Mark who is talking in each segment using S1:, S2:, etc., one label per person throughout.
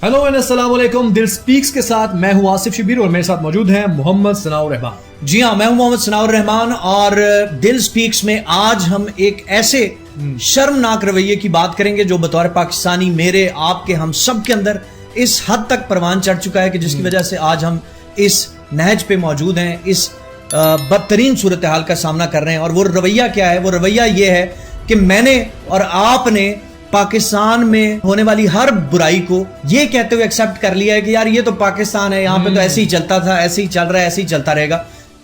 S1: Hello and अस्सलाम वालेकुम। दिल स्पीक्स के साथ मैं हूं आसिफ शबीर और मेरे साथ मौजूद हैं मोहम्मद सनाउर रहमान।
S2: जी हाँ, मैं हूं मोहम्मद सनाउर रहमान और दिल स्पीक्स में आज हम एक ऐसे शर्मनाक रवैये की बात करेंगे जो बतौर पाकिस्तानी मेरे, आपके, हम सब के अंदर इस हद तक परवान चढ़ चुका है कि जिसकी वजह से आज हम इस नहज पे मौजूद हैं, इस बदतरीन सूरत हाल का सामना कर रहे हैं। और वो रवैया क्या है? वो रवैया ये है कि मैंने और आपने पाकिस्तान में होने वाली हर बुराई को ये कहते हुए एक्सेप्ट कर लिया है कि यार ये तो पाकिस्तान है, यहाँ पे तो ऐसे ही चलता था, ऐसे ही चल रहा है, ऐसे ही चलता रहेगा।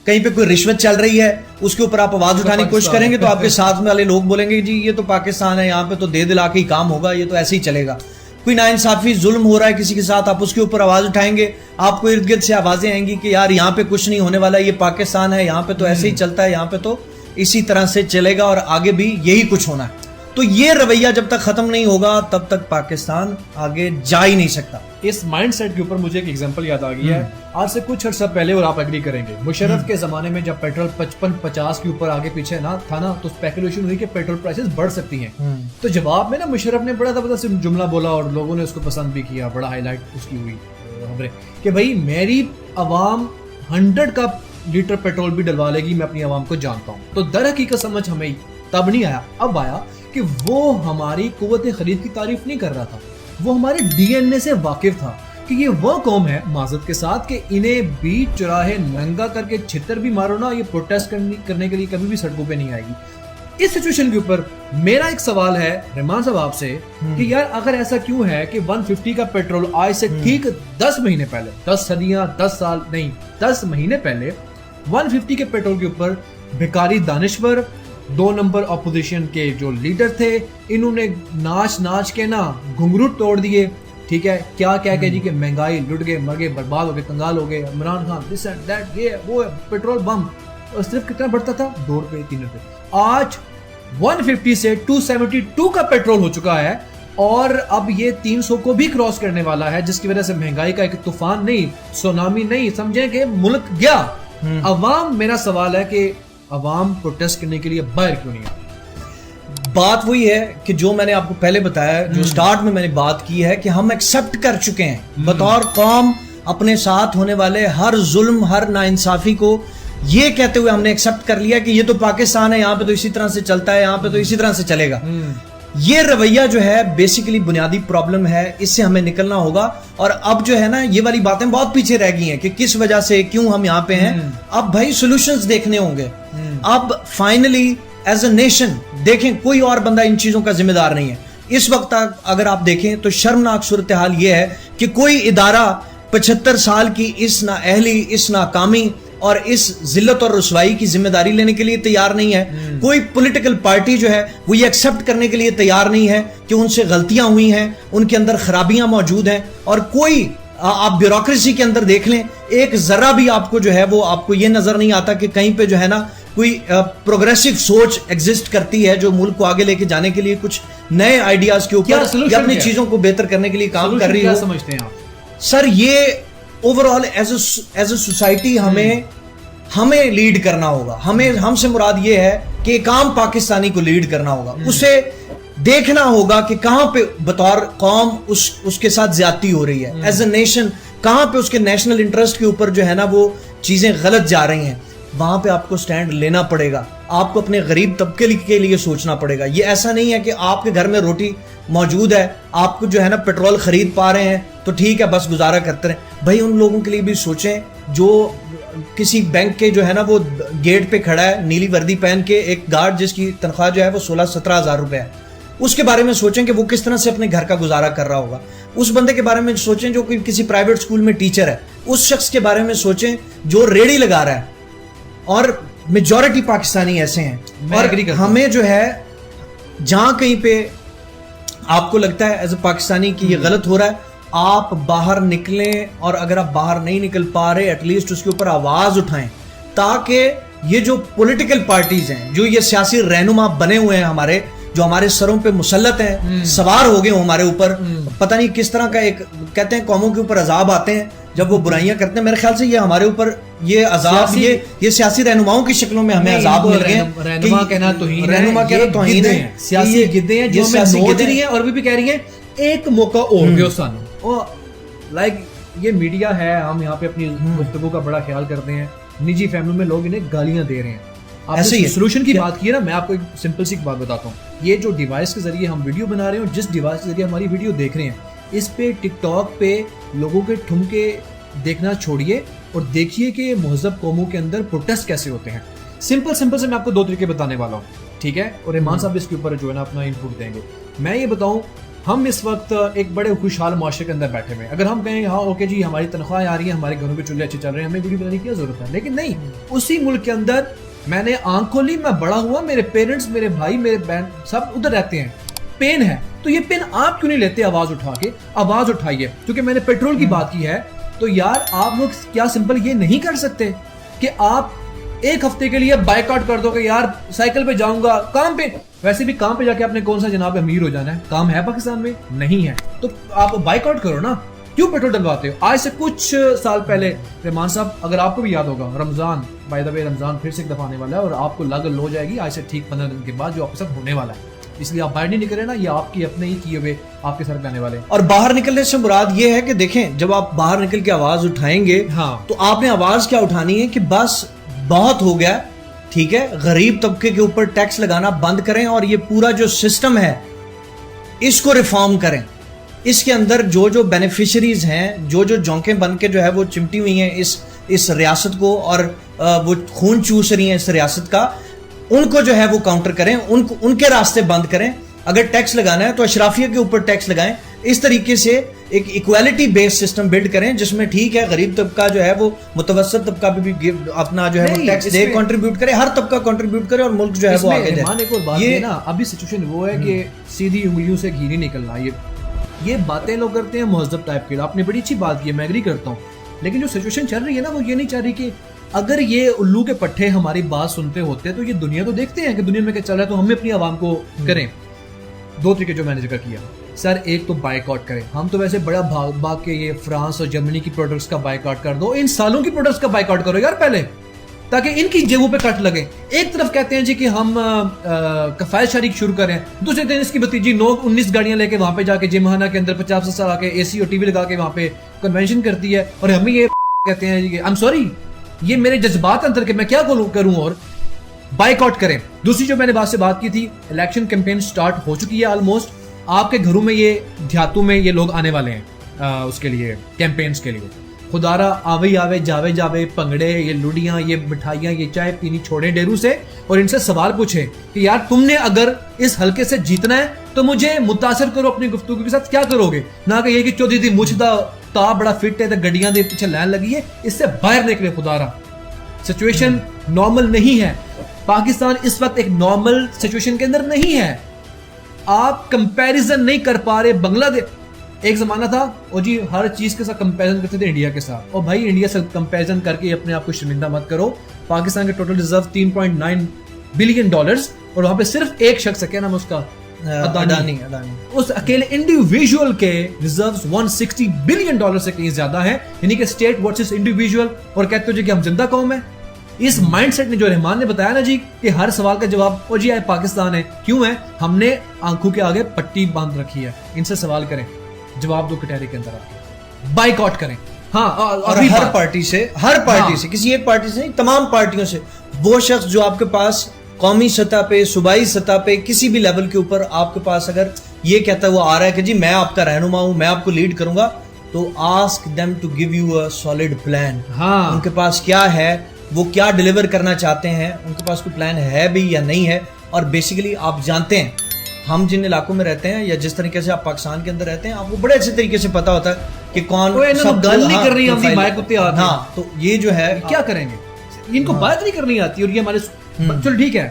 S2: कहीं पे कोई रिश्वत चल रही है, उसके ऊपर आप आवाज उठाने की कोशिश करेंगे तो आपके साथ में वाले लोग बोलेंगे जी ये तो पाकिस्तान है, यहाँ पे तो दे दिला के ही काम होगा, ये तो ऐसे ही चलेगा। कोई नाइंसाफी जुल्म हो रहा है किसी के साथ, आप उसके ऊपर आवाज उठाएंगे, आपको इर्द गिर्द से आवाजें आएंगी कि यार यहाँ पे कुछ नहीं होने वाला, ये पाकिस्तान है, यहाँ पे तो ऐसे ही चलता है, यहाँ पे तो इसी तरह से चलेगा और आगे भी यही कुछ होना है। तो ये रवैया जब तक खत्म नहीं होगा तब तक पाकिस्तान आगे जा ही नहीं सकता।
S1: इस माइंडसेट के ऊपर मुझे एक एग्जांपल याद आ गई है। आज से कुछ अर्सा पहले, और आप एग्री करेंगे, मुशर्रफ के जमाने में जब पेट्रोल 55-50 के ऊपर आगे पीछे ना था ना, तो स्पेकुलेशन हुई कि पेट्रोल प्राइसेस बढ़ सकती हैं। तो जवाब में ना मुशर्रफ ने बड़ा जबरदस्त जुमला बोला और लोगों ने उसको पसंद भी किया, बड़ा हाईलाइट उसकी हुई खबरें कि भाई मेरी अवाम 100 का लीटर पेट्रोल भी डलवा लेगी, मैं अपनी अवाम को जानता हूँ। तो दर हकीकत समझ हमें तब नहीं आया, अब आया कि वो हमारी कुव्वत खरीद की तारीफ नहीं कर रहा था, वो हमारे डीएनए से वाकिफ था कि ये वो कौम है, माजरत के साथ, कि इन्हें बीच चौराहे नंगा करके छितर भी मारो ना, ये प्रोटेस्ट करने के लिए कभी भी सड़कों पे नहीं आएगी। इस सिचुएशन के ऊपर मेरा एक सवाल है रहमान साहब आपसे कि यार अगर ऐसा क्यों है कि 150 का पेट्रोल आज से ठीक 10 महीने पहले, 10 सदियां, 10 साल नहीं, 10 महीने पहले 150 के पेट्रोल के ऊपर भिखारी दानिश्वर, 2 नंबर ऑपोजिशन के जो लीडर थे, इन्होंने नाच नाच के ना घुंघरू तोड़ दिए। ठीक है, क्या कह के जी कि महंगाई, लुट गए, मर गए, बर्बाद हो गए, कंगाल हो गए, Imran Khan, this and that, ये वो है, पेट्रोल बम। और सिर्फ कितना बढ़ता था? 2 रुपए, 3 रुपए। आज 150 से 272 का पेट्रोल हो चुका है और अब ये 300 को भी क्रॉस करने वाला है, जिसकी वजह से महंगाई का एक तूफान नहीं, सुनामी नहीं, समझे कि मुल्क गया। अवाम, मेरा सवाल है कि अवाम प्रोटेस्ट करने के लिए बाहर क्यों नहीं आती?
S2: बात वही है कि जो मैंने आपको पहले बताया, जो स्टार्ट में मैंने बात की है कि हम एक्सेप्ट कर चुके हैं बतौर कौम अपने साथ होने वाले हर जुल्म, हर नाइंसाफी को ये कहते हुए हमने एक्सेप्ट कर लिया कि ये तो पाकिस्तान है, यहाँ पे तो इसी तरह से चलता है, यहाँ पे तो इसी तरह से चलेगा। ये रवैया जो है बेसिकली बुनियादी प्रॉब्लम है, इससे हमें निकलना होगा। और अब जो है ना, ये वाली बातें बहुत पीछे रह गई हैं कि किस वजह से, क्यों हम यहाँ पे हैं। अब भाई सॉल्यूशंस देखने होंगे। अब फाइनली एज अ नेशन देखें, कोई और बंदा इन चीजों का जिम्मेदार नहीं है। इस वक्त अगर आप देखें तो शर्मनाक सूरत हाल यह है कि कोई इदारा 75 साल की इस नाअहली, इस नाकामी और इस जिल्लत और रुसवाई की जिम्मेदारी लेने के लिए तैयार नहीं है। कोई पॉलिटिकल पार्टी जो है वो ये एक्सेप्ट करने के लिए तैयार नहीं है कि उनसे गलतियां हुई हैं, उनके अंदर खराबियां मौजूद हैं। और कोई, आप ब्यूरोक्रेसी के अंदर देख लें, एक जरा भी आपको जो है वो आपको ये नजर नहीं आता कि कहीं पे जो है ना कोई प्रोग्रेसिव सोच एग्जिस्ट करती है जो मुल्क को आगे लेके जाने के लिए कुछ नए आइडियाज के ऊपर या अपनी चीजों को बेहतर करने के लिए काम कर रही है।
S1: समझते हैं आप
S2: सर? ये ओवरऑल एज अ सोसाइटी हमें लीड करना होगा। हमसे मुराद ये है कि एक आम पाकिस्तानी को लीड करना होगा। उसे देखना होगा कि कहां पे बतौर कौम उसके साथ ज्यादती हो रही है, एज अ नेशन कहां पे उसके नेशनल इंटरेस्ट के ऊपर जो है ना वो चीजें गलत जा रही हैं। वहां पे आपको स्टैंड लेना पड़ेगा, आपको अपने गरीब तबके के लिए सोचना पड़ेगा। ये ऐसा नहीं है कि आपके घर में रोटी मौजूद है, आपको जो है ना पेट्रोल खरीद पा रहे हैं तो ठीक है बस गुजारा करते रहे। भाई उन लोगों के लिए भी सोचें जो किसी बैंक के जो है ना वो गेट पे खड़ा है नीली वर्दी पहन के, एक गार्ड जिसकी तनख्वाह जो है वो 16-17 हज़ार रुपए है, उसके बारे में सोचें कि वो किस तरह से अपने घर का गुजारा कर रहा होगा। उस बंदे के बारे में सोचें जो किसी प्राइवेट स्कूल में टीचर है, उस शख्स के बारे में सोचें जो रेड़ी लगा रहा है। और मेजॉरिटी पाकिस्तानी ऐसे हैं। और हमें जो है जहां कहीं पे आपको लगता है एज ए पाकिस्तानी कि ये गलत हो रहा है, आप बाहर निकलें। और अगर आप बाहर नहीं निकल पा रहे, एटलीस्ट उसके ऊपर आवाज उठाएं, ताकि ये जो पॉलिटिकल पार्टीज हैं, जो ये सियासी रहनुमा बने हुए हैं हमारे, जो हमारे सरों पे मुसल्लत हैं, सवार हो गए हो हमारे ऊपर, पता नहीं किस तरह का एक, कहते हैं कौमों के ऊपर अजाब आते हैं जब वो बुराइयां करते हैं। मेरे ख्याल से ये हमारे ऊपर ये अजाब, ये सियासी रहनुमाओं की शक्लों में हमें अजाब मिल गए।
S1: रहनुमा कहना तौहीन है, सियासी गिद्दे हैं जो हमें नोच रही है और भी कह रही है एक मौका और दो सानू। लाइक ये मीडिया है, हम यहाँ पे अपनी गुफ्तगू का बड़ा ख्याल करते हैं, निजी फैमिली में लोग इन्हें गालियां दे रहे हैं।
S2: ऐसे ही
S1: सोल्यूशन की बात की है ना, मैं आपको एक सिंपल सी बात बताता हूँ। ये जो डिवाइस के जरिए हम वीडियो बना रहे हैं और जिस डिवाइस के जरिए हमारी वीडियो देख रहे हैं, इस पे टिकटॉक पे लोगों के ठुमके देखना छोड़िए और देखिए कि महज़ब कौमों के अंदर प्रोटेस्ट कैसे होते हैं। सिंपल से मैं आपको 2 तरीके बताने वाला हूँ, ठीक है, और रहमान साहब इसके ऊपर जो है ना अपना इनपुट देंगे। मैं ये बताऊँ, हम इस वक्त एक बड़े खुशहाल माशरे के अंदर बैठे हुए हैं। अगर हम कहें हाँ ओके जी हमारी तनख्वाह आ रही है, हमारे घरों के चूल्हे अच्छे चल रहे हैं, हमें वीडियो बनाने की क्या जरूरत है, लेकिन नहीं, उसी मुल्क के अंदर मैंने आंख खोली, मैं बड़ा हुआ, मेरे पेरेंट्स, मेरे भाई, मेरे बहन सब उधर रहते हैं, पेन है, तो ये पेन आप क्यों नहीं लेते आवाज उठा के? आवाज उठाइए। क्योंकि मैंने पेट्रोल की बात की है, तो यार आप लोग क्या सिंपल ये नहीं कर सकते कि आप एक हफ्ते के लिए बायकॉट कर दो कि यार साइकिल पे जाऊंगा काम पे? वैसे भी काम पे जाके आपने कौन सा जनाब अमीर हो जाना है? काम है पाकिस्तान में? नहीं है, तो आप बायकॉट करो ना, क्यों पेट्रोल डलवाते हो? आज से कुछ साल पहले रहमान साहब, अगर आपको भी याद होगा, Ramzan, by the way Ramzan फिर से एक दफा आने वाला है और आपको लागत हो जाएगी आज से ठीक 15 दिन के बाद, जो आपके साथ होने वाला है, इसलिए आप बाहर नहीं निकले ना, ये आपकी अपने ही किए हुए आपके सर पे आने वाले।
S2: और बाहर निकलने से मुराद ये है कि देखें, जब आप बाहर निकल के आवाज उठाएंगे,
S1: हाँ,
S2: तो आपने आवाज क्या उठानी है कि बस बहुत हो गया, ठीक है, गरीब तबके के ऊपर टैक्स लगाना बंद करें और ये पूरा जो सिस्टम है इसको रिफॉर्म करें। इसके अंदर जो जो बेनिफिशरीज हैं, जो जो जौंकें बन के जो है वो चिमटी हुई हैं इस रियासत को, और वो खून चूस रही हैं इस रियासत का, उनको जो है वो काउंटर करें, उनके रास्ते बंद करें। अगर टैक्स लगाना है तो अशराफिया के ऊपर टैक्स लगाएं। इस तरीके से एक इक्वालिटी बेस्ड सिस्टम बिल्ड करें, जिसमें ठीक है गरीब तबका जो है वो मुतवसत तबका भी अपना जो है वो टैक्स दे, कंट्रीब्यूट करे, हर तबका कंट्रीब्यूट करे और मुल्क जो है वो आगे जाए।
S1: एक और बात ये ना, अभी सिचुएशन वो है कि सीधी उंगलियों से घी नहीं निकलना। ये बातें लोग करते हैं महज़ब टाइप के। आपने बड़ी अच्छी बात की है, मैं एग्री करता हूँ, लेकिन जो सिचुएशन चल रही है ना, वो ये नहीं चाह रही कि अगर ये उल्लू के पट्टे हमारी बात सुनते होते तो ये दुनिया तो देखते हैं कि दुनिया में क्या चल रहा है, तो हम अपनी आवाम को करें। 2 तरीके जो मैंने जिक्र किया सर, एक तो बायकॉट करें। हम तो वैसे बड़ा भाग के ये फ्रांस और जर्मनी की प्रोडक्ट्स का बायकॉट कर दो, इन सालों की प्रोडक्ट्स का बायकॉट करो यार पहले, ताकि इनकी जेबों पे कट लगे। एक तरफ कहते हैं जी कि हम कफायत शरीक शुरू करें, दूसरे दिन इसकी भतीजी 19 गाड़ियां लेके वहां पे जाके जिमहाना के अंदर 50 साल आके एसी और टीवी लगा के वहां पे कन्वेंशन करती है, और हम ये कहते हैं जी आई एम सॉरी, ये मेरे जज्बात अंदर के मैं क्या करूं, और बायकॉट करें। दूसरी जो मैंने बात से बात की थी, इलेक्शन कैंपेन स्टार्ट हो चुकी है ऑलमोस्ट। आपके घरों में ये देहातों में ये लोग आने वाले हैं उसके लिए, कैंपेन्स के लिए। खुदारा आवे जावे जावे पंगड़े, ये लुड़ियां, ये मिठाइयां, ये चाय पीनी छोड़े डेरू से, और इनसे सवाल पूछे कि यार तुमने अगर इस हल्के से जीतना है तो मुझे मुतासर करो अपनी गुफ्तगू के साथ, क्या करोगे? ना कि ये कि चौधरी दी मुझदा ता बड़ा फिट है तो गड्डियां दे पीछे लाइन लगी है, इससे बाहर निकले। खुदारा सिचुएशन नॉर्मल नहीं है, पाकिस्तान इस वक्त एक नॉर्मल सिचुएशन के अंदर नहीं है। आप कंपैरिजन नहीं कर पा रहे। बांग्लादेश एक जमाना था और जी हर चीज के साथ कंपैरिजन करते थे इंडिया के साथ, और भाई इंडिया से कंपैरिजन करके अपने आप को शर्मिंदा मत करो। पाकिस्तान के टोटल रिजर्व $3.9 बिलियन, और वहां पे सिर्फ एक शख्स है, क्या नाम है उसका, अडानी। उस अकेले इंडिविजुअल के रिजर्व्स $160 बिलियन से कहीं ज्यादा है, यानी कि स्टेट वर्सेस इंडिविजुअल, और कहते हो जी कि हम जिंदा कौम है। इस माइंडसेट ने जो रहमान ने बताया ना जी कि हर सवाल का जवाब ओ जी आए पाकिस्तान है, क्यों है? हमने आंखों के आगे पट्टी बांध रखी है। इनसे सवाल करें, जवाब दो कटहरे के अंदर आके, बाइकआउट करें। हाँ,
S2: और हर पार्टी से किसी एक पार्टी से नहीं, तमाम पार्टियों से। वो शख्स जो आपके पास कौमी सतह पे, सूबाई सतह पे, किसी भी लेवल के ऊपर आपके पास अगर ये कहता हुआ आ रहा है कि जी मैं आपका रहनुमा हूं, मैं आपको लीड करूंगा, तो ask them to give you a solid plan.
S1: हाँ,
S2: उनके पास क्या है, वो क्या डिलीवर करना चाहते हैं, उनके पास कोई प्लान है भी या नहीं है। और बेसिकली आप जानते हैं, हम जिन इलाकों में रहते हैं या जिस तरीके से आप पाकिस्तान के अंदर रहते हैं, आपको बड़े अच्छे तरीके से पता होता है कि कौन
S1: सब गल नहीं कर रही है, माइक कुत्ते आते हैं।
S2: हाँ, तो ये जो है
S1: क्या करेंगे, इनको बात नहीं करनी आती, और ये हमारे चलो ठीक है,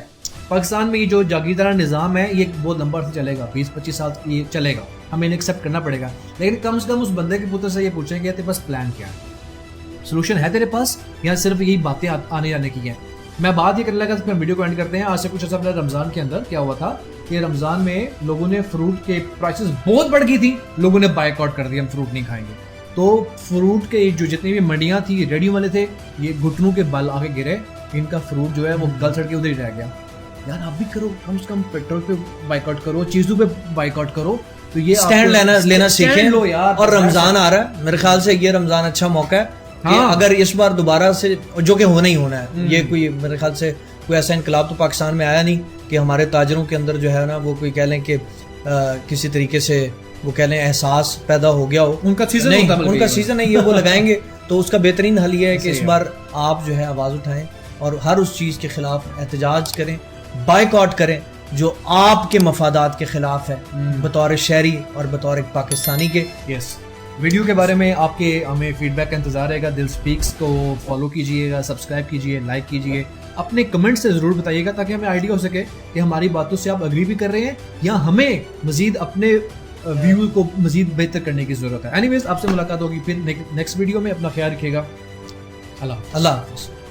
S1: पाकिस्तान में ये जो जागीरदारा निजाम है ये बहुत लंबा से चलेगा, 20-25 साल ये चलेगा, हमें इन्हें एक्सेप्ट करना पड़ेगा। लेकिन कम से कम उस बंदे के पुत्र से ये पूछेंगे तेरे पास प्लान क्या है, सोल्यूशन है तेरे पास, या सिर्फ यही बातें आने जाने की हैं। मैं बात ये करने लगा, फिर वीडियो को एंड करते हैं। आज से कुछ अर्सा पहले रमजान के अंदर क्या हुआ था कि रमजान में लोगों ने फ्रूट के प्राइसेस बहुत बढ़ गई थी, लोगों ने बायकॉट कर दिया, हम फ्रूट नहीं खाएंगे। तो फ्रूट के जो जितनी भी मंडियां थी, रेडियो वाले थे, ये घुटनों के बल आगे गिरे, इनका फ्रूट जो है वो गल सड़ के उधर ही रह गया। यार आप भी करो, कम से कम पेट्रोल पे बायकॉट करो, चीज़ों पे बायकॉट करो, तो ये
S2: स्टैंड लेना सीखें।
S1: लो यार,
S2: और रमजान आ रहा है, मेरे ख्याल से ये रमजान अच्छा मौका है कि अगर इस बार दोबारा से, जो कि होना ही होना है, ये कोई मेरे ख्याल से कोई ऐसा इनकलाब तो पाकिस्तान में आया नहीं कि हमारे ताजरों के अंदर जो है ना वो कोई कह लें कि किसी तरीके से वो कह लें एहसास पैदा हो गया हो।
S1: उनका सीजन
S2: नहीं,
S1: होता है,
S2: उनका सीजन नहीं है, वो लगाएंगे। तो उसका बेहतरीन हल ये है कि इस बार आप जो है आवाज़ उठाएं और हर उस चीज़ के खिलाफ एहतजाज करें, बाइकआउट करें जो आपके मफादात के खिलाफ है, बतौर शहरी और बतौर एक पाकिस्तानी के।
S1: यस, वीडियो के बारे में आपके हमें फीडबैक का इंतजार रहेगा। दिल स्पीक्स को फॉलो कीजिएगा, सब्सक्राइब कीजिए, लाइक कीजिए, अपने कमेंट से ज़रूर बताइएगा ताकि हमें आइडिया हो सके कि हमारी बातों से आप अग्री भी कर रहे हैं या हमें मजीद अपने व्यू को मजीद बेहतर करने की ज़रूरत है। एनीवेज, आपसे मुलाकात होगी फिर नेक्स्ट वीडियो में। अपना ख्याल रखिएगा। अल्लाह हाफ़िज़।